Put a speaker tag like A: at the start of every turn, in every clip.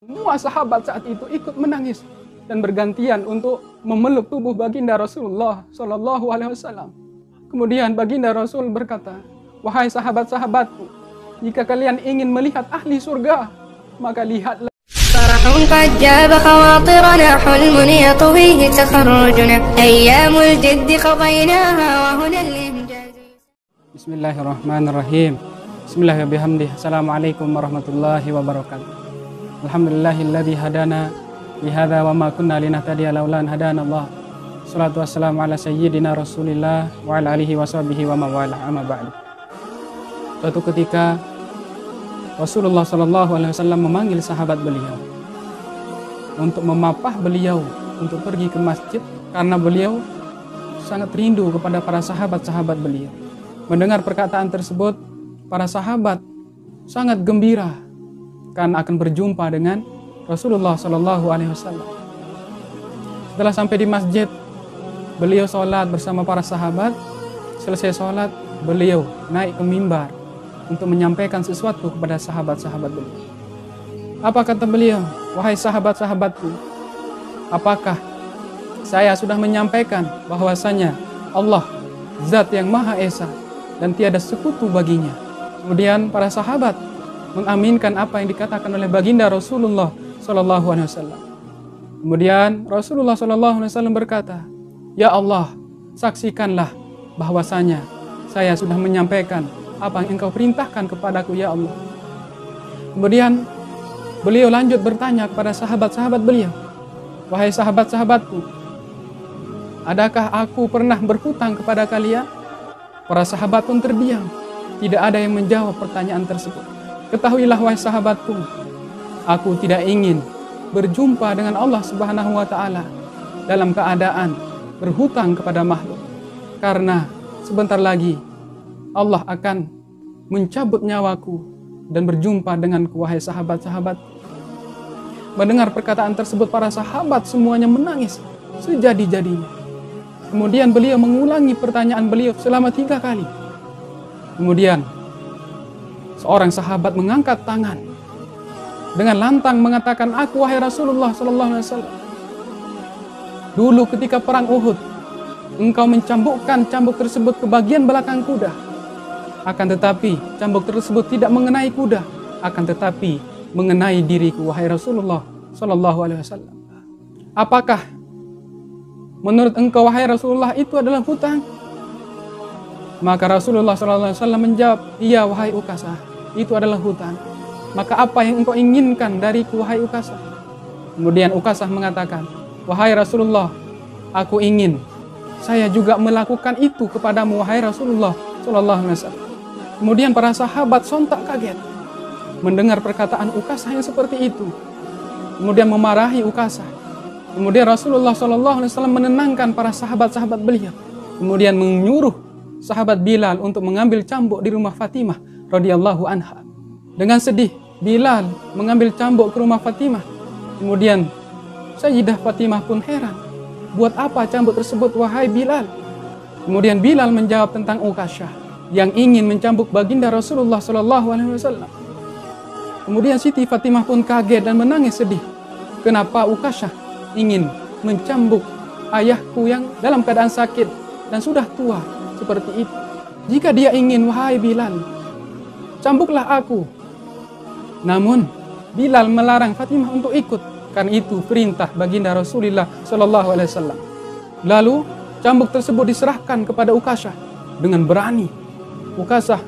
A: Semua sahabat saat itu ikut menangis dan bergantian untuk memeluk tubuh baginda Rasulullah Shallallahu Alaihi Wasallam. Kemudian baginda Rasul berkata, wahai sahabat-sahabatku, jika kalian ingin melihat ahli surga, maka lihatlah.
B: فرح قد جاب خواطرنا حلم يطويه تخرجنا أيام الجد قضيناها وهنا الإنجاز.
A: Bismillahirrahmanirrahim. Bismillahirrahmanirrahim. Assalamualaikum warahmatullahi wabarakatuh. Alhamdulillahilladzi hadana lihada wa ma kunna linahtadiya laula an hadana Allah. Shalatu wassalamu ala sayyidina Rasulillah wa ala alihi wa sahbihi wa mawala amma ba'du. Suatu ketika Rasulullah Shallallahu Alaihi Wasallam memanggil sahabat beliau untuk memapah beliau untuk pergi ke masjid karena beliau sangat rindu kepada para sahabat-sahabat beliau. Mendengar perkataan tersebut, para sahabat sangat gembira karena akan berjumpa dengan Rasulullah Shallallahu Alaihi Wasallam. Setelah sampai di masjid, beliau sholat bersama para sahabat. Selesai sholat, beliau naik ke mimbar untuk menyampaikan sesuatu kepada sahabat-sahabat beliau. Apa kata beliau? Wahai sahabat-sahabatku, apakah saya sudah menyampaikan bahwasanya Allah Zat yang Maha Esa dan tiada sekutu baginya. Kemudian para sahabat mengaminkan apa yang dikatakan oleh baginda Rasulullah Shallallahu Alaihi Wasallam. Kemudian Rasulullah Shallallahu Alaihi Wasallam berkata, ya Allah, saksikanlah bahwasanya saya sudah menyampaikan apa yang engkau perintahkan kepadaku ya Allah. Kemudian beliau lanjut bertanya kepada sahabat-sahabat beliau, wahai sahabat-sahabatku, adakah aku pernah berhutang kepada kalian? Para sahabat pun terdiam, tidak ada yang menjawab pertanyaan tersebut. Ketahuilah wahai sahabatku, aku tidak ingin berjumpa dengan Allah Subhanahu wa Ta'ala dalam keadaan berhutang kepada makhluk, karena sebentar lagi Allah akan mencabut nyawaku dan berjumpa denganku wahai sahabat-sahabat. Mendengar perkataan tersebut, para sahabat semuanya menangis sejadi-jadinya. Kemudian beliau mengulangi pertanyaan beliau selama 3 kali. Kemudian seorang sahabat mengangkat tangan dengan lantang mengatakan, aku wahai Rasulullah Sallallahu Alaihi Wasallam, dulu ketika perang Uhud, engkau mencambukkan cambuk tersebut ke bagian belakang kuda. Akan tetapi cambuk tersebut tidak mengenai kuda, akan tetapi mengenai diriku wahai Rasulullah Sallallahu Alaihi Wasallam. Apakah menurut engkau wahai Rasulullah itu adalah hutang? Maka Rasulullah Sallallahu Alaihi Wasallam menjawab, iya wahai Ukasah, itu adalah hutang. Maka apa yang engkau inginkan dariku wahai Ukasah? Kemudian Ukasah mengatakan, wahai Rasulullah, aku ingin saya juga melakukan itu kepadamu wahai Rasulullah Sallallahu Alaihi Wasallam. Kemudian para sahabat sontak kaget mendengar perkataan Ukasah yang seperti itu. Kemudian memarahi Ukasah. Kemudian Rasulullah Sallallahu Alaihi Wasallam menenangkan para sahabat-sahabat beliau. Kemudian menyuruh sahabat Bilal untuk mengambil cambuk di rumah Fatimah radhiyallahu anha. Dengan sedih, Bilal mengambil cambuk ke rumah Fatimah. Kemudian Sayyidah Fatimah pun heran, buat apa cambuk tersebut wahai Bilal? Kemudian Bilal menjawab tentang Ukasah yang ingin mencambuk baginda Rasulullah Sallallahu Alaihi Wasallam. Kemudian Siti Fatimah pun kaget dan menangis sedih. Kenapa Ukasah ingin mencambuk ayahku yang dalam keadaan sakit dan sudah tua seperti itu? Jika dia ingin, wahai Bilal, cambuklah aku. Namun Bilal melarang Fatimah untuk ikut, karena itu perintah baginda Rasulullah Sallallahu Alaihi Wasallam. Lalu cambuk tersebut diserahkan kepada Ukasah dengan berani. Ukasah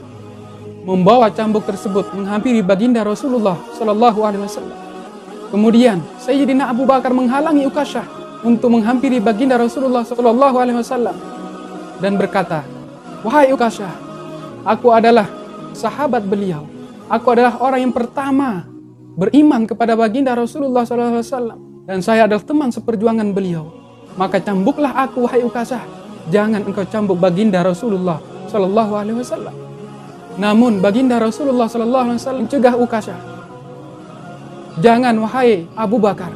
A: membawa cambuk tersebut menghampiri baginda Rasulullah Sallallahu Alaihi Wasallam. Kemudian Sayyidina Abu Bakar menghalangi Ukasah untuk menghampiri baginda Rasulullah Sallallahu Alaihi Wasallam dan berkata, wahai Ukasah, aku adalah sahabat beliau. Aku adalah orang yang pertama beriman kepada baginda Rasulullah Sallallahu Alaihi Wasallam dan saya adalah teman seperjuangan beliau. Maka cambuklah aku wahai Ukasah. Jangan engkau cambuk baginda Rasulullah Sallallahu Alaihi Wasallam. Namun baginda Rasulullah Sallallahu Alaihi Wasallam mencegah Ukasah. Jangan wahai Abu Bakar,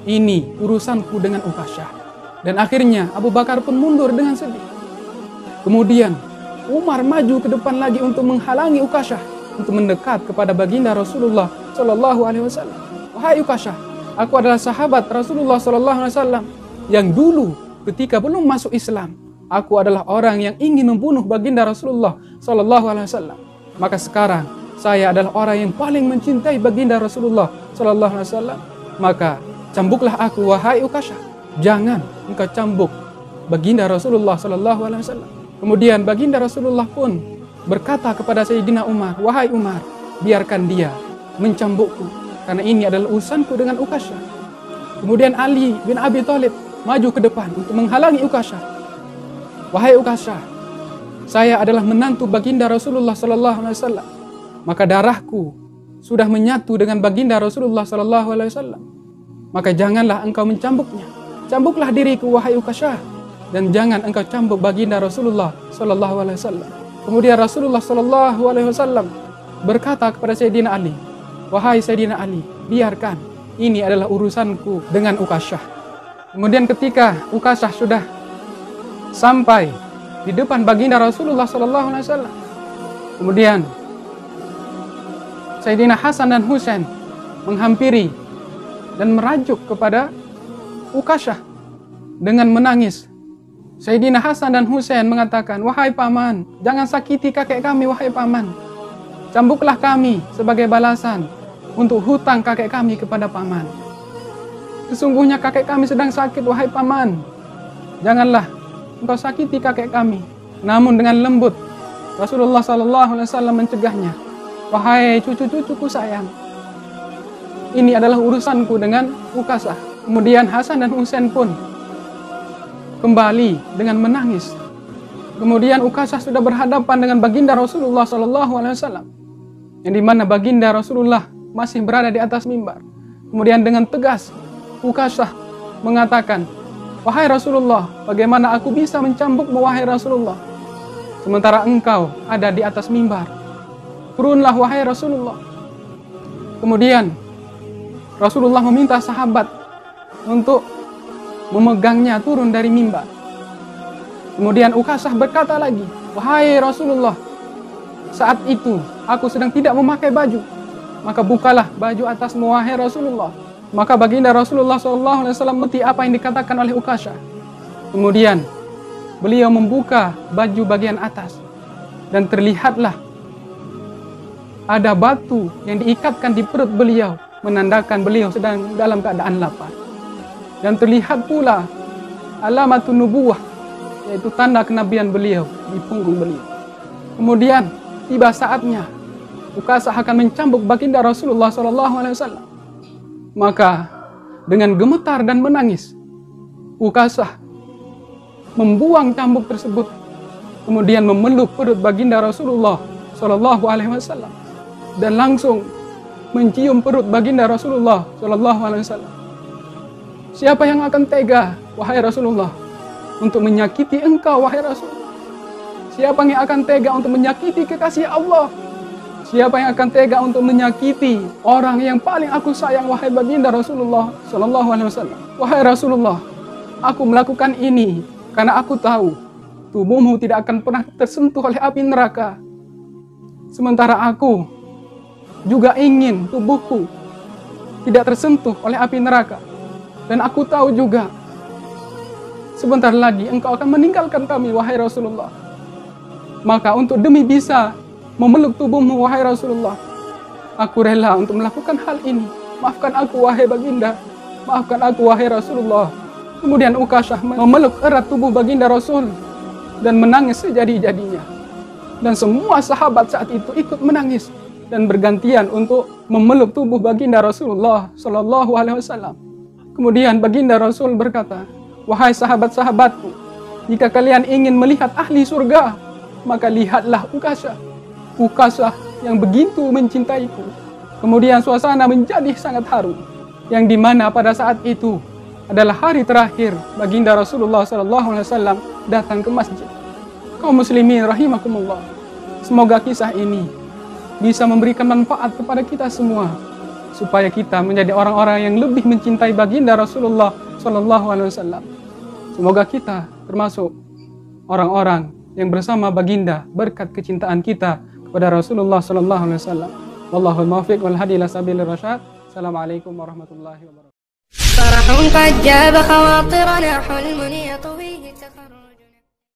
A: ini urusanku dengan Ukasah. Dan akhirnya Abu Bakar pun mundur dengan sedih. Kemudian Umar maju ke depan lagi untuk menghalangi Ukasah untuk mendekat kepada baginda Rasulullah Shallallahu Alaihi Wasallam. wahai Ukasyah, aku adalah sahabat Rasulullah SAW yang dulu ketika belum masuk Islam, aku adalah orang yang ingin membunuh baginda Rasulullah SAW. Maka sekarang saya adalah orang yang paling mencintai baginda Rasulullah SAW. Maka cambuklah aku, wahai Ukasyah. Jangan engkau cambuk baginda Rasulullah SAW. Kemudian baginda Rasulullah pun berkata kepada Sayyidina Umar, wahai Umar, biarkan dia mencambukku, karena ini adalah urusanku dengan Ukasyah. Kemudian Ali bin Abi Thalib maju ke depan untuk menghalangi Ukasyah. Wahai Ukasyah, saya adalah menantu baginda Rasulullah SAW. Maka darahku sudah menyatu dengan baginda Rasulullah SAW. Maka janganlah engkau mencambuknya. Cambuklah diriku, wahai Ukasyah, dan jangan engkau cambuk baginda Rasulullah SAW. Kemudian Rasulullah SAW berkata kepada Sayyidina Ali, wahai Sayyidina Ali, biarkan, ini adalah urusanku dengan Ukasyah. Kemudian ketika Ukasyah sudah sampai di depan baginda Rasulullah SAW, kemudian Sayyidina Hasan dan Husain menghampiri dan merajuk kepada Ukasyah dengan menangis. Sayyidina Hasan dan Husain mengatakan, wahai paman, jangan sakiti kakek kami, wahai paman. Cambuklah kami sebagai balasan untuk hutang kakek kami kepada paman. Sesungguhnya kakek kami sedang sakit, wahai paman. Janganlah engkau sakiti kakek kami. Namun dengan lembut Rasulullah SAW mencegahnya, wahai cucu-cucuku sayang, ini adalah urusanku dengan Ukasyah. Kemudian Hasan dan Husain pun kembali dengan menangis. Kemudian Ukasyah sudah berhadapan dengan baginda Rasulullah SAW, yang dimana baginda Rasulullah masih berada di atas mimbar. Kemudian dengan tegas Ukasyah mengatakan, wahai Rasulullah, bagaimana aku bisa mencambukmu, wahai Rasulullah, sementara engkau ada di atas mimbar? Turunlah, wahai Rasulullah. Kemudian Rasulullah meminta sahabat untuk memegangnya turun dari mimbar. Kemudian Ukasyah berkata lagi, wahai Rasulullah, saat itu aku sedang tidak memakai baju, maka bukalah baju atasmu, wahai Rasulullah. Maka baginda Rasulullah SAW mengerti apa yang dikatakan oleh Ukasyah. Kemudian beliau membuka baju bagian atas, dan terlihatlah ada batu yang diikatkan di perut beliau, menandakan beliau sedang dalam keadaan lapar. Dan terlihat pula alamatun nubuwah, yaitu tanda kenabian beliau di punggung beliau. Kemudian tiba saatnya Ukasyah akan mencambuk baginda Rasulullah SAW. Maka dengan gemetar dan menangis, Ukasyah membuang cambuk tersebut, kemudian memeluk perut baginda Rasulullah SAW dan langsung mencium perut baginda Rasulullah SAW. Siapa yang akan tega, wahai Rasulullah, untuk menyakiti engkau, wahai Rasul? Siapa yang akan tega untuk menyakiti kekasih Allah? Siapa yang akan tega untuk menyakiti orang yang paling aku sayang, wahai baginda Rasulullah SAW? Wahai Rasulullah, aku melakukan ini karena aku tahu tubuhmu tidak akan pernah tersentuh oleh api neraka. Sementara aku juga ingin tubuhku tidak tersentuh oleh api neraka. Dan aku tahu juga sebentar lagi engkau akan meninggalkan kami, wahai Rasulullah. Maka untuk demi bisa memeluk tubuhmu, wahai Rasulullah, aku rela untuk melakukan hal ini. Maafkan aku, wahai baginda. Maafkan aku, wahai Rasulullah. Kemudian Ukasyah memeluk erat tubuh baginda Rasul dan menangis sejadi-jadinya. Dan semua sahabat saat itu ikut menangis dan bergantian untuk memeluk tubuh baginda Rasulullah SAW. Kemudian baginda Rasul berkata, wahai sahabat-sahabatku, jika kalian ingin melihat ahli surga, maka lihatlah Ukasyah. Ukasyah yang begitu mencintaiku. Kemudian suasana menjadi sangat haru, yang dimana pada saat itu adalah hari terakhir baginda Rasulullah SAW datang ke masjid. Kaum muslimin rahimakumullah, semoga kisah ini bisa memberikan manfaat kepada kita semua, supaya kita menjadi orang-orang yang lebih mencintai baginda Rasulullah SAW. Semoga kita termasuk orang-orang yang bersama baginda berkat kecintaan kita kepada Rasulullah SAW. Wallahul muwaffiq wal hadi ila sabilir rasyad. Assalamualaikum warahmatullahi wabarakatuh.
B: فرح قد جاب خواطرنا حلم يطويه تخرج